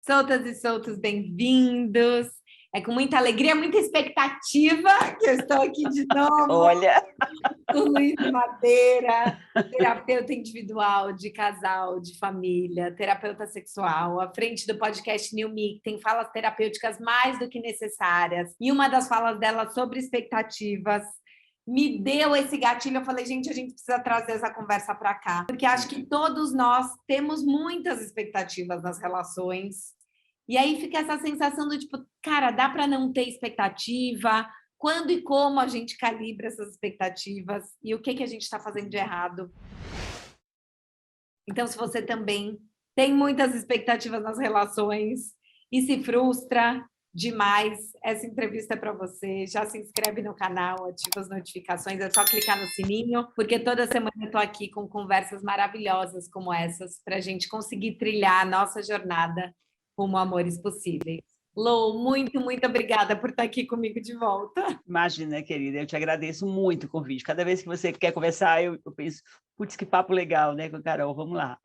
Soltas e soltos, bem-vindos. É com muita alegria, muita expectativa que eu estou aqui de novo. Olha, Com Luiz Madeira, terapeuta individual, de casal, de família, terapeuta sexual, à frente do podcast New Me, que tem falas terapêuticas mais do que necessárias. E uma das falas dela sobre expectativas me deu esse gatilho. Eu falei, gente, a gente precisa trazer essa conversa para cá, porque acho que todos nós temos muitas expectativas nas relações. E aí fica essa sensação do tipo, cara, dá para não ter expectativa? Quando e como a gente calibra essas expectativas e o que a gente está fazendo de errado? Então, se você também tem muitas expectativas nas relações e se frustra demais, essa entrevista é para você. Já se inscreve no canal, ativa as notificações, é só clicar no sininho, porque toda semana eu estou aqui com conversas maravilhosas como essas, para a gente conseguir trilhar a nossa jornada rumo a amores possíveis. Lou, muito obrigada por estar aqui comigo de volta. imagina, querida, eu te agradeço muito o convite. Cada vez que você quer conversar, eu penso, putz, que papo legal, né, com a Carol, vamos lá.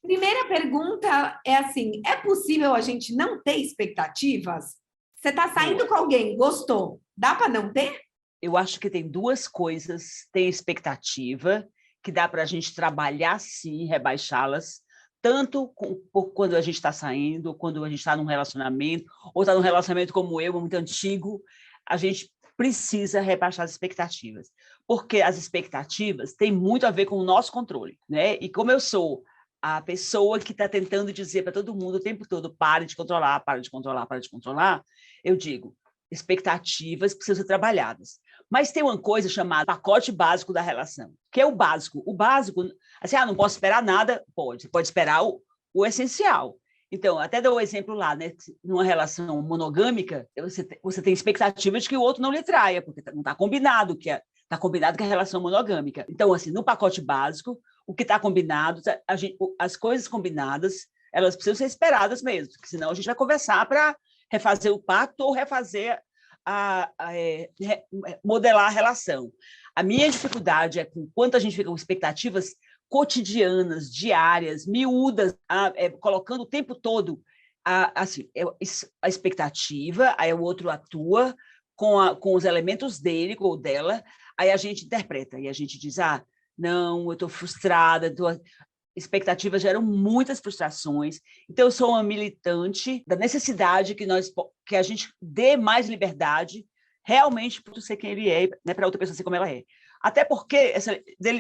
Primeira pergunta é assim, é possível a gente não ter expectativas? Você está saindo com alguém, gostou, dá para não ter? Eu acho que tem duas coisas, tem expectativa, que dá para a gente trabalhar sim, rebaixá-las, tanto quando a gente está saindo, quando a gente está num relacionamento, ou está num relacionamento como eu, muito antigo, a gente precisa rebaixar as expectativas, porque as expectativas têm muito a ver com o nosso controle, né? E como eu sou a pessoa que está tentando dizer para todo mundo o tempo todo, pare de controlar, pare de controlar, pare de controlar, eu digo, expectativas precisam ser trabalhadas. Mas tem uma coisa chamada pacote básico da relação, que é o básico. O básico, assim, não posso esperar nada? Pode. Você pode esperar o essencial. Então, até dou o exemplo lá, né? Numa relação monogâmica, você tem expectativa de que o outro não lhe traia, porque não está combinado está combinado que é relação monogâmica. Então, assim, no pacote básico, o que está combinado, as coisas combinadas, elas precisam ser esperadas mesmo, porque senão a gente vai conversar para refazer o pacto ou refazer modelar a relação. A minha dificuldade é com quanto a gente fica com expectativas cotidianas, diárias, miúdas, colocando o tempo todo assim, a expectativa, aí o outro atua com os elementos dele ou dela, aí a gente interpreta, e a gente diz, não, eu estou frustrada, expectativas geram muitas frustrações. Então, eu sou uma militante da necessidade que a gente dê mais liberdade realmente para ser quem ele é, né, para outra pessoa ser como ela é. Até porque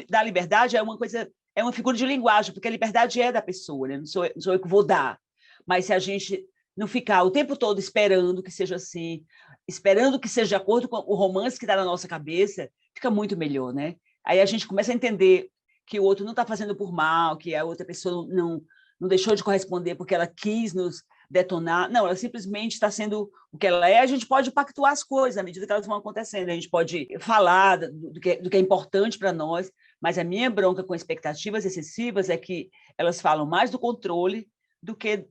da liberdade é uma figura de linguagem, porque a liberdade é da pessoa, né? Não sou eu que vou dar. Mas se a gente não ficar o tempo todo esperando que seja assim, esperando que seja de acordo com o romance que está na nossa cabeça, fica muito melhor, né? Aí a gente começa a entender que o outro não está fazendo por mal, que a outra pessoa não deixou de corresponder porque ela quis nos detonar. Não, ela simplesmente está sendo o que ela é. A gente pode pactuar as coisas à medida que elas vão acontecendo. A gente pode falar do que é importante para nós, mas a minha bronca com expectativas excessivas é que elas falam mais do controle do que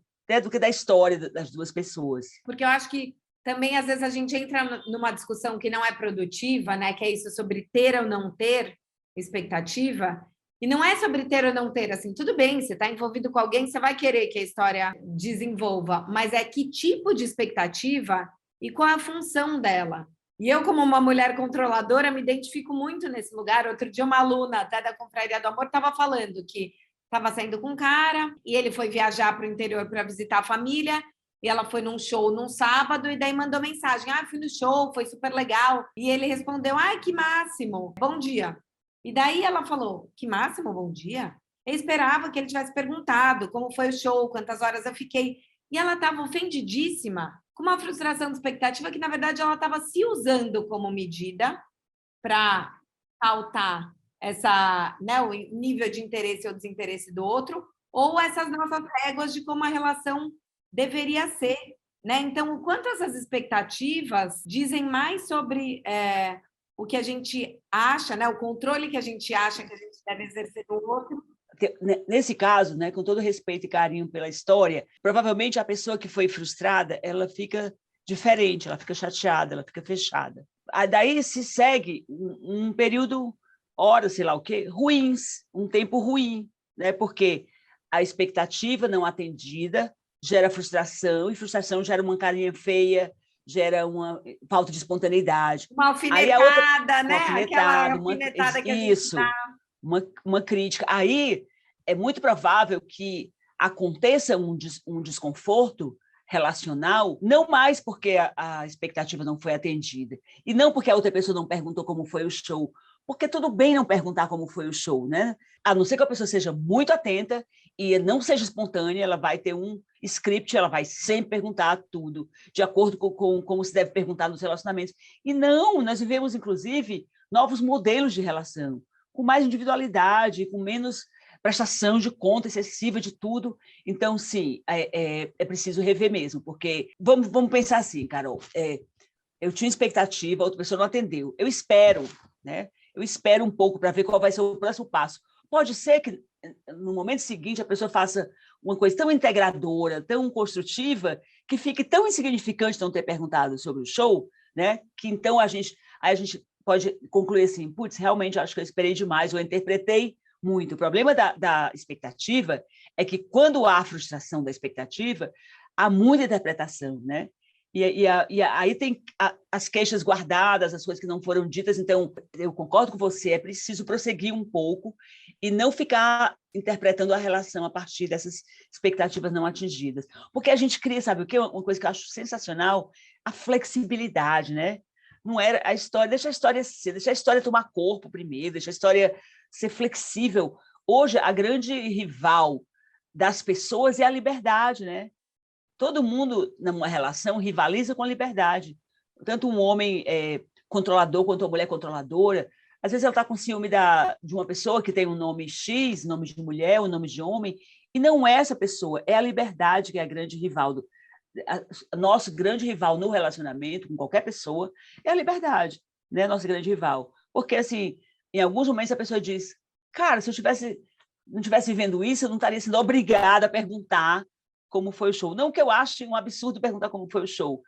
da história das duas pessoas. Porque eu acho que também, às vezes, a gente entra numa discussão que não é produtiva, né? Que é isso sobre ter ou não ter expectativa. E não é sobre ter ou não ter, assim, tudo bem, você está envolvido com alguém, você vai querer que a história desenvolva, mas é que tipo de expectativa e qual é a função dela. E eu, como uma mulher controladora, me identifico muito nesse lugar. Outro dia, uma aluna até da Confraria do Amor estava falando que estava saindo com um cara e ele foi viajar para o interior para visitar a família e ela foi num show num sábado e daí mandou mensagem, fui no show, foi super legal. E ele respondeu, que máximo, bom dia. E daí ela falou, que máximo, bom dia? Eu esperava que ele tivesse perguntado como foi o show, quantas horas eu fiquei. E ela estava ofendidíssima, com uma frustração de expectativa que, na verdade, ela estava se usando como medida para pautar o nível de interesse ou desinteresse do outro, ou essas nossas réguas de como a relação deveria ser. Né? Então, o quanto essas expectativas dizem mais sobre o que a gente acha, né? O controle que a gente acha que a gente deve exercer no outro. Nesse caso, né, com todo respeito e carinho pela história, provavelmente a pessoa que foi frustrada, ela fica diferente, ela fica chateada, ela fica fechada. Daí se segue um período, horas, sei lá o quê, ruins, um tempo ruim, né? Porque a expectativa não atendida gera frustração, e frustração gera uma carinha feia, gera uma falta de espontaneidade. Uma Aí a outra, alfinetada, né? Aquela alfinetada que a gente isso, dá. uma crítica. Aí é muito provável que aconteça um desconforto relacional, não mais porque a expectativa não foi atendida, e não porque a outra pessoa não perguntou como foi o show, porque tudo bem não perguntar como foi o show, né? A não ser que a pessoa seja muito atenta e não seja espontânea, ela vai ter um script, ela vai sempre perguntar tudo, de acordo com como se deve perguntar nos relacionamentos. E não, nós vivemos, inclusive, novos modelos de relação, com mais individualidade, com menos prestação de conta excessiva de tudo. Então, sim, é preciso rever mesmo, porque vamos pensar assim, Carol, eu tinha expectativa, a outra pessoa não atendeu. Eu espero, né? Eu espero um pouco para ver qual vai ser o próximo passo. Pode ser que no momento seguinte a pessoa faça uma coisa tão integradora, tão construtiva, que fique tão insignificante não ter perguntado sobre o show, né? Que então a gente pode concluir assim, putz, realmente acho que eu esperei demais, eu interpretei muito. O problema da expectativa é que quando há frustração da expectativa, há muita interpretação, né? E aí tem as queixas guardadas, as coisas que não foram ditas. Então, eu concordo com você, é preciso prosseguir um pouco e não ficar interpretando a relação a partir dessas expectativas não atingidas. Porque a gente cria, sabe o quê? Uma coisa que eu acho sensacional, a flexibilidade, né? Não era a história, deixa a história ser, deixa a história tomar corpo primeiro, deixa a história ser flexível. Hoje, a grande rival das pessoas é a liberdade, né? Todo mundo, numa relação, rivaliza com a liberdade. Tanto um homem controlador quanto uma mulher controladora. Às vezes ela está com ciúme de uma pessoa que tem um nome X, nome de mulher, um nome de homem, e não é essa pessoa, é a liberdade que é a grande rival. Nosso grande rival no relacionamento com qualquer pessoa é a liberdade, né? Nosso grande rival. Porque, assim, em alguns momentos a pessoa diz, cara, se eu não estivesse vivendo isso, eu não estaria sendo obrigada a perguntar como foi o show. Não que eu ache um absurdo perguntar como foi o show.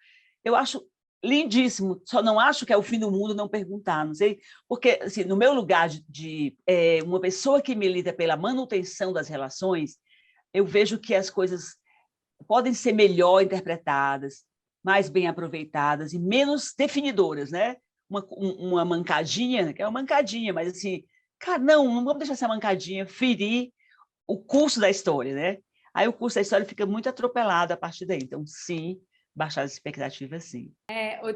Eu acho lindíssimo, só não acho que é o fim do mundo não perguntar, não sei, porque assim, no meu lugar de uma pessoa que milita pela manutenção das relações, eu vejo que as coisas podem ser melhor interpretadas, mais bem aproveitadas e menos definidoras, né? Uma mancadinha, que é uma mancadinha, mas assim, cara, não vamos deixar essa mancadinha ferir o curso da história, né? Aí o curso da história fica muito atropelado a partir daí. Então, sim, baixar as expectativas, sim.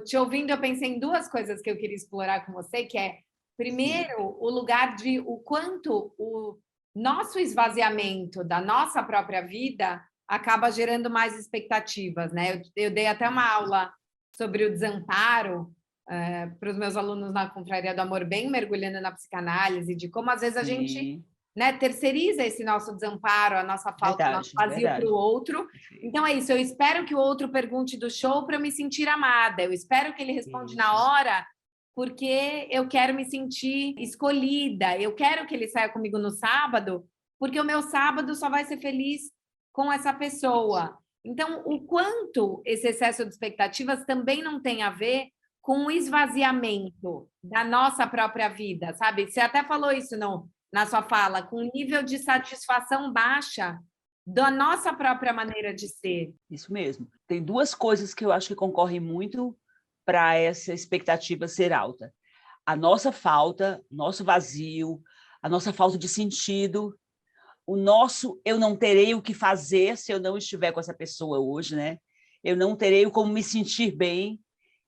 Te ouvindo, eu pensei em duas coisas que eu queria explorar com você, que é, primeiro, sim, o lugar de o quanto o nosso esvaziamento da nossa própria vida acaba gerando mais expectativas, né? Eu dei até uma aula sobre o desamparo para os meus alunos na Confraria do Amor, bem mergulhando na psicanálise, de como às vezes a gente, né, terceiriza esse nosso desamparo, a nossa falta, o nosso vazio para o outro. Então é isso, eu espero que o outro pergunte do show para eu me sentir amada, eu espero que ele responda na hora porque eu quero me sentir escolhida, eu quero que ele saia comigo no sábado, porque o meu sábado só vai ser feliz com essa pessoa. Então, o quanto esse excesso de expectativas também não tem a ver com o esvaziamento da nossa própria vida, sabe? Você até falou isso na sua fala, com um nível de satisfação baixa da nossa própria maneira de ser. Isso mesmo. Tem duas coisas que eu acho que concorrem muito para essa expectativa ser alta. A nossa falta, nosso vazio, a nossa falta de sentido, o nosso eu não terei o que fazer se eu não estiver com essa pessoa hoje, né? Eu não terei como me sentir bem.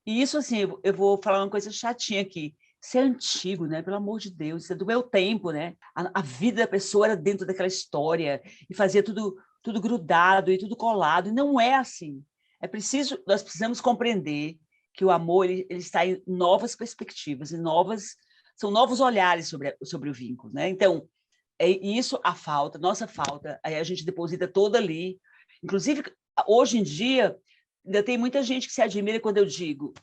E isso, assim, eu vou falar uma coisa chatinha aqui. Isso é antigo, né? Pelo amor de Deus, isso é do meu tempo, né? A vida da pessoa era dentro daquela história e fazia tudo grudado e tudo colado. E não é assim. Nós precisamos compreender que o amor ele está em novas perspectivas, são novos olhares sobre o vínculo, né? Então, é isso a falta, nossa falta, aí a gente deposita toda ali. Inclusive, hoje em dia, ainda tem muita gente que se admira quando eu digo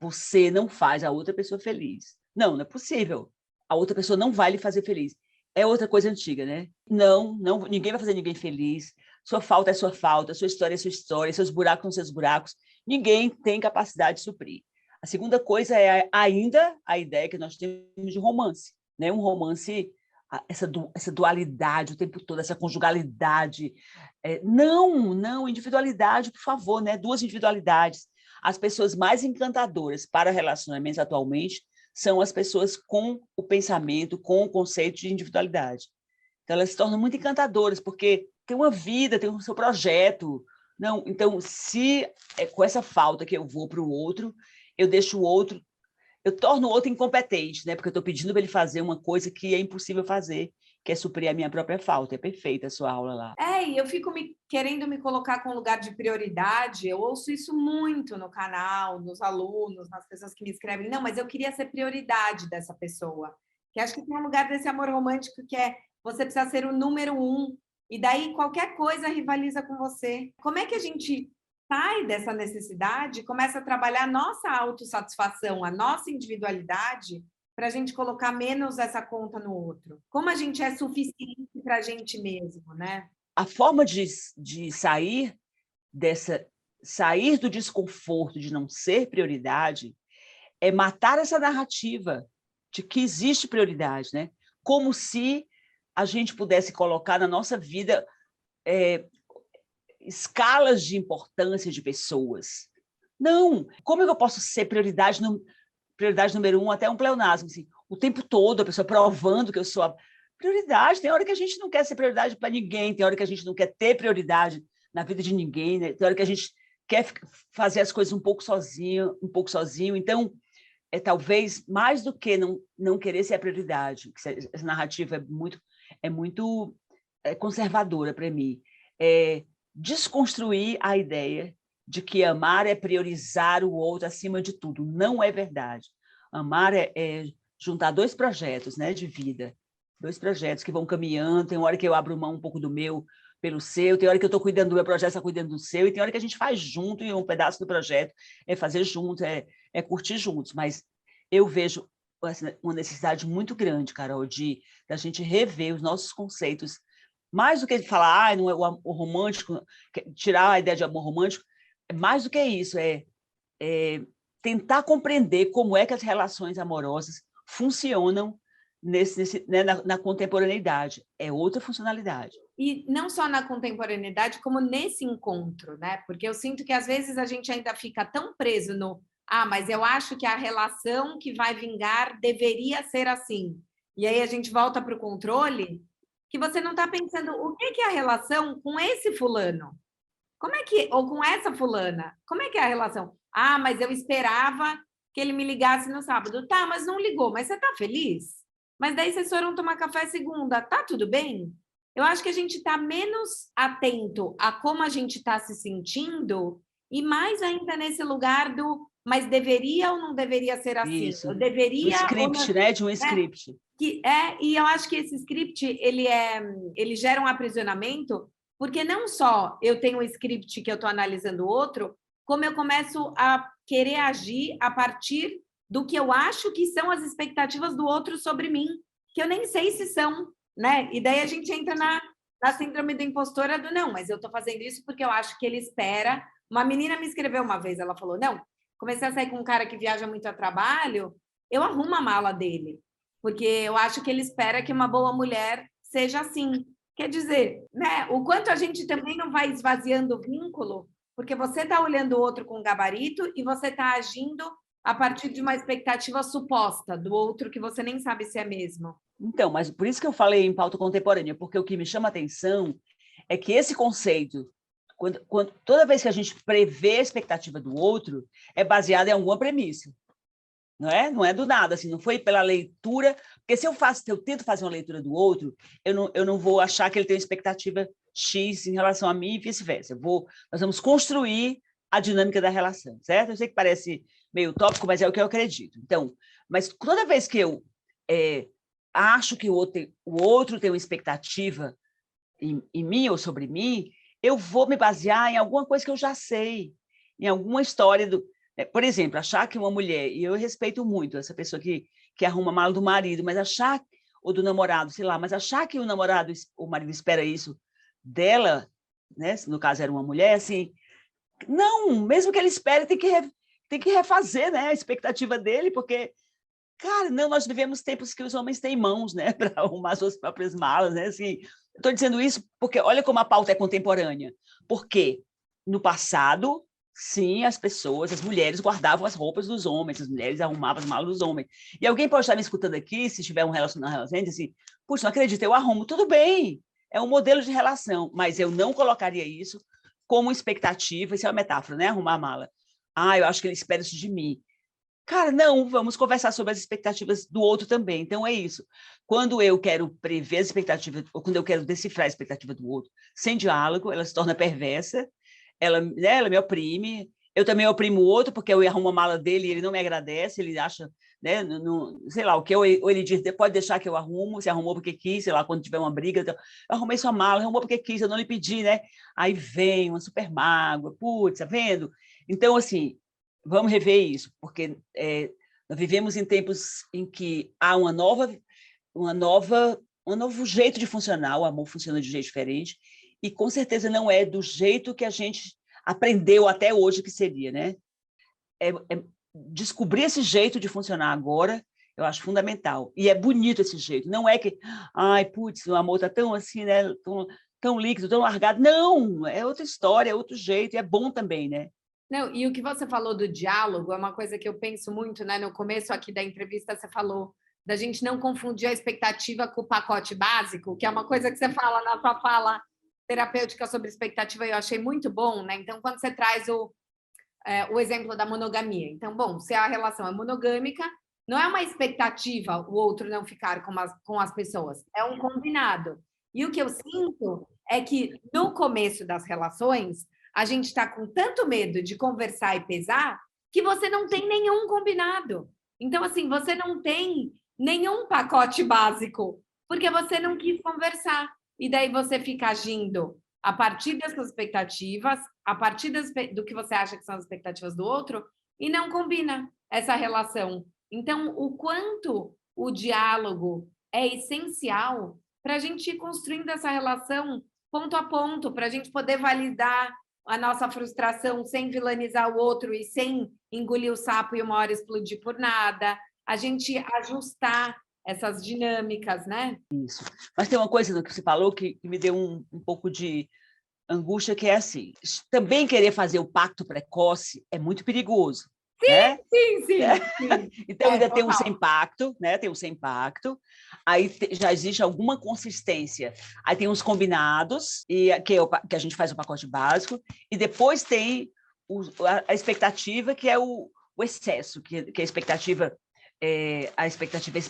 você não faz a outra pessoa feliz. Não é possível. A outra pessoa não vai lhe fazer feliz. É outra coisa antiga, né? Não, ninguém vai fazer ninguém feliz. Sua falta é sua falta, sua história é sua história, seus buracos são seus buracos. Ninguém tem capacidade de suprir. A segunda coisa é ainda a ideia que nós temos de romance, né? Um romance essa dualidade o tempo todo, essa conjugalidade. Não, individualidade, por favor, né? 2 individualidades. As pessoas mais encantadoras para relacionamentos atualmente são as pessoas com o pensamento, com o conceito de individualidade. Então, elas se tornam muito encantadoras, porque tem uma vida, tem o seu projeto. Não, então, se é com essa falta que eu vou para o outro, eu deixo o outro, eu torno o outro incompetente, né? Porque eu estou pedindo para ele fazer uma coisa que é impossível fazer, que é suprir a minha própria falta. É perfeita a sua aula lá. E eu fico querendo me colocar com um lugar de prioridade. Eu ouço isso muito no canal, nos alunos, nas pessoas que me escrevem. Não, mas eu queria ser prioridade dessa pessoa. Que acho que tem um lugar desse amor romântico que é você precisa ser o número 1, e daí qualquer coisa rivaliza com você. Como é que a gente sai dessa necessidade e começa a trabalhar a nossa autossatisfação, a nossa individualidade, para a gente colocar menos essa conta no outro? Como a gente é suficiente para a gente mesmo, né? A forma de sair do desconforto de não ser prioridade é matar essa narrativa de que existe prioridade, né? Como se a gente pudesse colocar na nossa vida escalas de importância de pessoas. Não! Como é que eu posso ser prioridade número 1, até um pleonasmo, assim, o tempo todo, a pessoa provando que eu sou a prioridade? Tem hora que a gente não quer ser prioridade para ninguém, tem hora que a gente não quer ter prioridade na vida de ninguém, né? Tem hora que a gente quer fazer as coisas um pouco sozinho. Então, talvez mais do que não querer ser a prioridade, essa narrativa é muito conservadora para mim, desconstruir a ideia de que amar é priorizar o outro acima de tudo. Não é verdade. Amar é juntar 2 projetos, né, de vida, 2 projetos que vão caminhando. Tem hora que eu abro mão um pouco do meu pelo seu, tem hora que eu estou cuidando do meu projeto, você está cuidando do seu, e tem hora que a gente faz junto, e um pedaço do projeto é fazer junto, é curtir juntos. Mas eu vejo uma necessidade muito grande, Carol, da gente rever os nossos conceitos, mais do que falar, não é o romântico, tirar a ideia de amor romântico, mais do que isso, tentar compreender como é que as relações amorosas funcionam né, na contemporaneidade. É outra funcionalidade. E não só na contemporaneidade, como nesse encontro, né? Porque eu sinto que às vezes a gente ainda fica tão preso no mas eu acho que a relação que vai vingar deveria ser assim. E aí a gente volta para o controle, que você não está pensando o que é a relação com esse fulano. Como é que, ou com essa fulana, como é que é a relação? Mas eu esperava que ele me ligasse no sábado. Tá, mas não ligou, mas você tá feliz? Mas daí vocês foram tomar café segunda, tá tudo bem? Eu acho que a gente está menos atento a como a gente está se sentindo e mais ainda nesse lugar do mas deveria ou não deveria ser assim? Isso. Eu deveria... Um script, não... né? De um script. E eu acho que esse script, ele gera um aprisionamento, porque não só eu tenho um script que eu estou analisando o outro, como eu começo a querer agir a partir do que eu acho que são as expectativas do outro sobre mim, que eu nem sei se são, né? E daí a gente entra na síndrome da impostora do não, mas eu estou fazendo isso porque eu acho que ele espera. Uma menina me escreveu uma vez, ela falou, não, comecei a sair com um cara que viaja muito a trabalho, eu arrumo a mala dele, porque eu acho que ele espera que uma boa mulher seja assim. Quer dizer, né, o quanto a gente também não vai esvaziando o vínculo, porque você está olhando o outro com gabarito e você está agindo a partir de uma expectativa suposta do outro que você nem sabe se é mesmo. Então, mas por isso que eu falei em pauta contemporânea, porque o que me chama a atenção é que esse conceito, toda vez que a gente prevê a expectativa do outro, é baseado em alguma premissa. Não é do nada, assim, não foi pela leitura, porque se eu tento fazer uma leitura do outro, eu não vou achar que ele tem uma expectativa X em relação a mim e vice-versa. Nós vamos construir a dinâmica da relação, certo? Eu sei que parece meio utópico, mas é o que eu acredito. Então, mas toda vez que eu acho que o outro tem uma expectativa em mim ou sobre mim, eu vou me basear em alguma coisa que eu já sei, em alguma história por exemplo, achar que uma mulher, e eu respeito muito essa pessoa que arruma a mala do marido, mas ou do namorado, sei lá, mas achar que o marido espera isso dela, né? No caso era uma mulher, assim, não, mesmo que ele espere, tem que refazer, né, a expectativa dele, porque Cara, não, nós vivemos tempos que os homens têm mãos, né, para arrumar suas próprias malas, né? Assim, estou dizendo isso porque olha como a pauta é contemporânea. Porque no passado, sim, as pessoas, as mulheres guardavam as roupas dos homens, as mulheres arrumavam as malas dos homens. E alguém pode estar me escutando aqui, se tiver um relacionamento, assim, puxa, não acredito, eu arrumo, tudo bem, é um modelo de relação, mas eu não colocaria isso como expectativa, isso é uma metáfora, né? Arrumar a mala. Ah, eu acho que ele espera isso de mim. Cara, não, vamos conversar sobre as expectativas do outro também. Então, é isso. Quando eu quero prever as expectativas, ou quando eu quero decifrar a expectativa do outro, sem diálogo, ela se torna perversa, ela me oprime, eu também oprimo o outro, porque eu arrumo a mala dele e ele não me agradece, ele acha, né, sei lá, o que ou ele diz, pode deixar que eu arrumo, se arrumou porque quis, sei lá, quando tiver uma briga, então, eu arrumei sua mala, arrumou porque quis, eu não lhe pedi, né? Aí vem uma super mágoa, putz, tá vendo? Então, assim, vamos rever isso, porque nós vivemos em tempos em que há um novo jeito de funcionar, o amor funciona de jeito diferente, e com certeza não é do jeito que a gente aprendeu até hoje que seria, né? Descobrir esse jeito de funcionar agora, eu acho fundamental. E é bonito esse jeito. Não é que, ai, putz, o amor está tão assim, né? Tão líquido, tão largado. Não, é outra história, é outro jeito, e é bom também, né? Não, e o que você falou do diálogo é uma coisa que eu penso muito, né? No começo aqui da entrevista, você falou da gente não confundir a expectativa com o pacote básico, que é uma coisa que você fala na sua fala terapêutica sobre expectativa, e eu achei muito bom, né? Então, quando você traz o exemplo da monogamia. Então, bom, se a relação é monogâmica, não é uma expectativa o outro não ficar com as pessoas, é um combinado. E o que eu sinto é que no começo das relações, a gente está com tanto medo de conversar e pesar que você não tem nenhum combinado. Então, assim, você não tem nenhum pacote básico, porque você não quis conversar. E daí você fica agindo a partir das suas expectativas, a partir do que você acha que são as expectativas do outro, e não combina essa relação. Então, o quanto o diálogo é essencial para a gente ir construindo essa relação ponto a ponto, para a gente poder validar a nossa frustração sem vilanizar o outro e sem engolir o sapo e uma hora explodir por nada, a gente ajustar essas dinâmicas, né? Isso. Mas tem uma coisa que você falou que me deu um pouco de angústia, que é assim, também querer fazer o pacto precoce é muito perigoso, né? Sim. Então, ainda tem um Total. sem pacto, né? Tem um sem pacto, aí já existe alguma consistência. Aí tem uns combinados, que a gente faz o pacote básico, e depois tem a expectativa, que é o excesso, que é a expectativa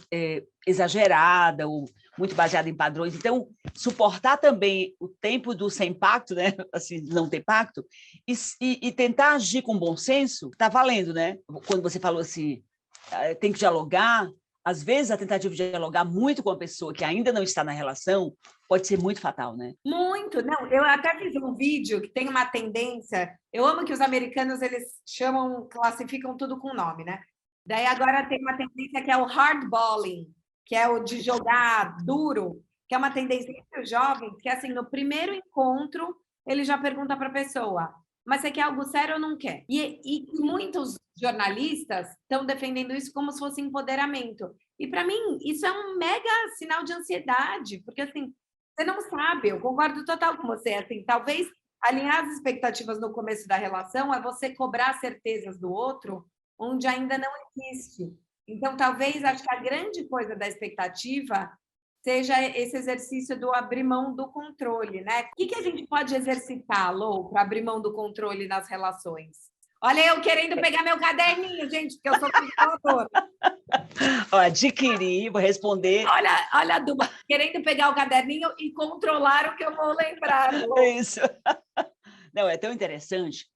exagerada, ou muito baseada em padrões. Então, suportar também o tempo do sem pacto, né? Assim, não ter pacto, e tentar agir com bom senso, está valendo, né? Quando você falou assim, tem que dialogar, às vezes a tentativa de dialogar muito com a pessoa que ainda não está na relação pode ser muito fatal, né? Muito. Não, eu até fiz um vídeo que tem uma tendência. Eu amo que os americanos eles classificam tudo com nome, né? Daí agora tem uma tendência que é o hardballing, que é o de jogar duro, que é uma tendência entre os jovens, que assim, no primeiro encontro, ele já pergunta para a pessoa: mas você quer algo sério ou não quer? E muitos jornalistas estão defendendo isso como se fosse empoderamento. E para mim, isso é um mega sinal de ansiedade, porque assim, você não sabe, eu concordo total com você. Assim, talvez alinhar as expectativas no começo da relação é você cobrar certezas do outro onde ainda não existe. Então, talvez, acho que a grande coisa da expectativa seja esse exercício do abrir mão do controle, né? O que a gente pode exercitar, Lou, para abrir mão do controle nas relações? Olha, eu querendo pegar meu caderninho, gente, porque eu sou controladora. Adquirir, vou responder. Olha a Duba, querendo pegar o caderninho e controlar o que eu vou lembrar. É isso. Não, é tão interessante.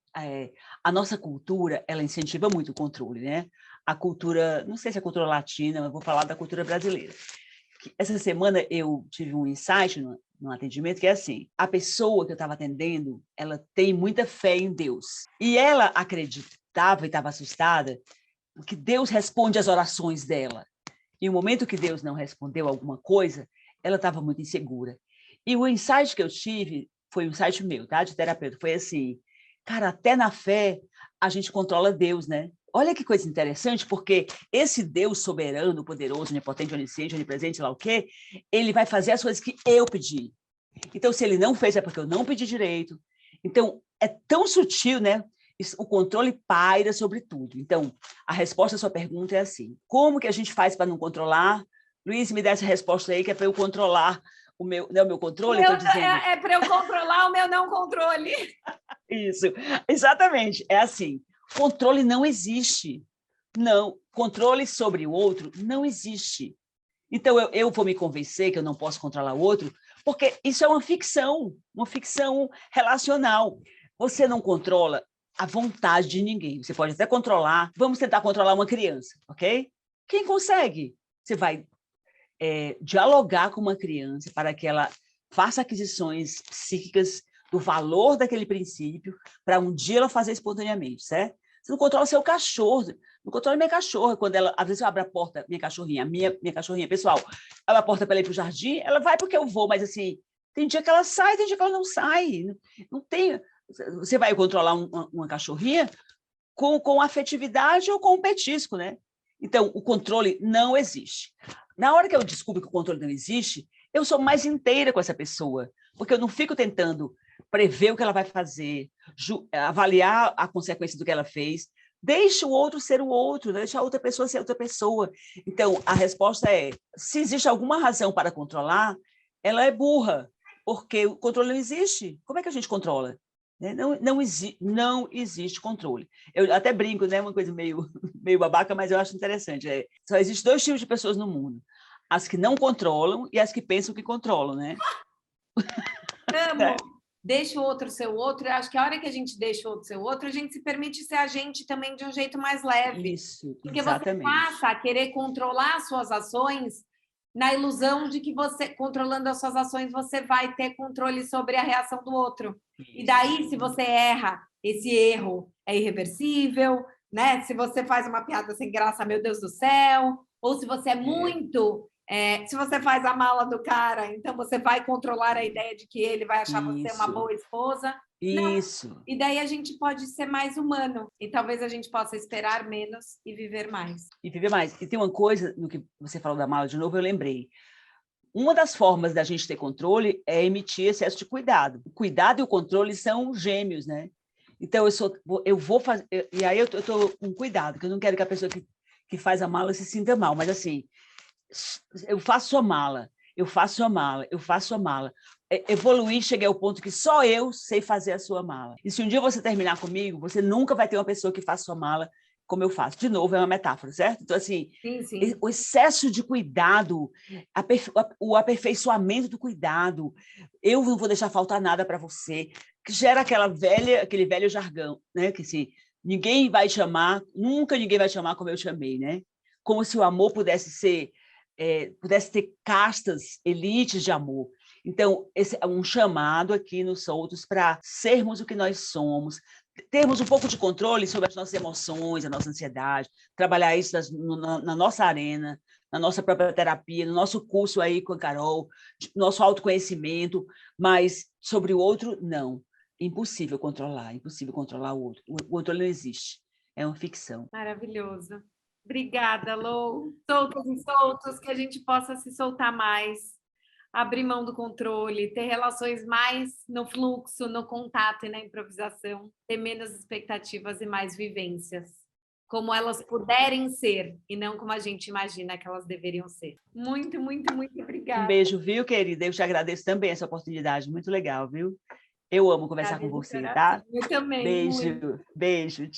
A nossa cultura, ela incentiva muito o controle, né? A cultura, não sei se é a cultura latina, mas vou falar da cultura brasileira. Essa semana eu tive um insight no atendimento que é assim, a pessoa que eu estava atendendo, ela tem muita fé em Deus. E ela acreditava e estava assustada que Deus responde às orações dela. E no momento que Deus não respondeu alguma coisa, ela estava muito insegura. E o insight que eu tive foi um insight meu, tá? De terapeuta. Foi assim, cara, até na fé a gente controla Deus, né? olha que coisa interessante, porque esse Deus soberano, poderoso, onipotente, onisciente, onipresente, sei lá o quê, ele vai fazer as coisas que eu pedi. Então, se ele não fez, é porque eu não pedi direito. Então, é tão sutil, né? O controle paira sobre tudo. Então, a resposta à sua pergunta é assim: como que a gente faz para não controlar? Luiz, me dá essa resposta aí, que é para eu controlar o meu, não, o meu controle. Eu estou dizendo... É para eu controlar o meu não controle. Isso, exatamente. É assim: controle não existe. Não, controle sobre o outro não existe. Então, eu vou me convencer que eu não posso controlar o outro, porque isso é uma ficção relacional. Você não controla a vontade de ninguém. Você pode até controlar, vamos tentar controlar uma criança, ok? Quem consegue? Você vai dialogar com uma criança para que ela faça aquisições psíquicas do valor daquele princípio, para um dia ela fazer espontaneamente, certo? Você não controla seu cachorro, não controla minha cachorra, quando ela, às vezes eu abro a porta, minha cachorrinha pessoal, abre a porta para ela ir para o jardim, ela vai porque eu vou, mas assim, tem dia que ela sai, tem dia que ela não sai, não tem... Você vai controlar uma cachorrinha com afetividade ou com um petisco, né? Então, o controle não existe. Na hora que eu descubro que o controle não existe, eu sou mais inteira com essa pessoa, porque eu não fico tentando prever o que ela vai fazer, avaliar a consequência do que ela fez. Deixa o outro ser o outro, deixa a outra pessoa ser outra pessoa. Então, a resposta é: se existe alguma razão para controlar, ela é burra, porque o controle não existe. Como é que a gente controla? Não existe controle. Eu até brinco, né? Uma coisa meio babaca, mas eu acho interessante. Só existem 2 tipos de pessoas no mundo: as que não controlam e as que pensam que controlam, né? Amo. Deixa o outro ser o outro. Eu acho que a hora que a gente deixa o outro ser o outro, a gente se permite ser a gente também de um jeito mais leve. Isso, porque exatamente. você passa a querer controlar as suas ações na ilusão de que você, controlando as suas ações, você vai ter controle sobre a reação do outro. Isso. E daí, se você erra, esse erro é irreversível, né? Se você faz uma piada sem graça, meu Deus do céu, ou se você é muito... se você faz a mala do cara, então você vai controlar a ideia de que ele vai achar você uma boa esposa. Isso. Não. E daí a gente pode ser mais humano. E talvez a gente possa esperar menos e viver mais. E viver mais. E tem uma coisa, no que você falou da mala de novo, eu lembrei. Uma das formas da gente ter controle é emitir excesso de cuidado. O cuidado e o controle são gêmeos, né? Então, eu vou fazer... E aí eu estou com cuidado, porque eu não quero que a pessoa que faz a mala se sinta mal. Mas, assim, eu faço a mala, eu faço a mala, eu faço a mala. Evoluir, cheguei ao ponto que só eu sei fazer a sua mala. E se um dia você terminar comigo, você nunca vai ter uma pessoa que faça sua mala como eu faço. De novo, é uma metáfora, certo? Então, assim, sim. O excesso de cuidado, o aperfeiçoamento do cuidado, eu não vou deixar faltar nada para você, que gera aquele velho jargão, né? Que assim, ninguém vai chamar, nunca ninguém vai chamar como eu chamei, né? Como se o amor pudesse ter castas, elites de amor. Então, esse é um chamado aqui nos Soltos para sermos o que nós somos, termos um pouco de controle sobre as nossas emoções, a nossa ansiedade, trabalhar isso na nossa arena, na nossa própria terapia, no nosso curso aí com a Carol, nosso autoconhecimento, mas sobre o outro, não. Impossível controlar o outro. O controle não existe. É uma ficção. Maravilhoso. Obrigada, Lou. Soltos e soltos, que a gente possa se soltar mais, abrir mão do controle, ter relações mais no fluxo, no contato e na improvisação, ter menos expectativas e mais vivências, como elas puderem ser e não como a gente imagina que elas deveriam ser. Muito, muito, muito obrigada. Um beijo, viu, querida? Eu te agradeço também essa oportunidade, muito legal, viu? Eu amo conversar com você, tá? Eu também. Beijo, muito. beijo.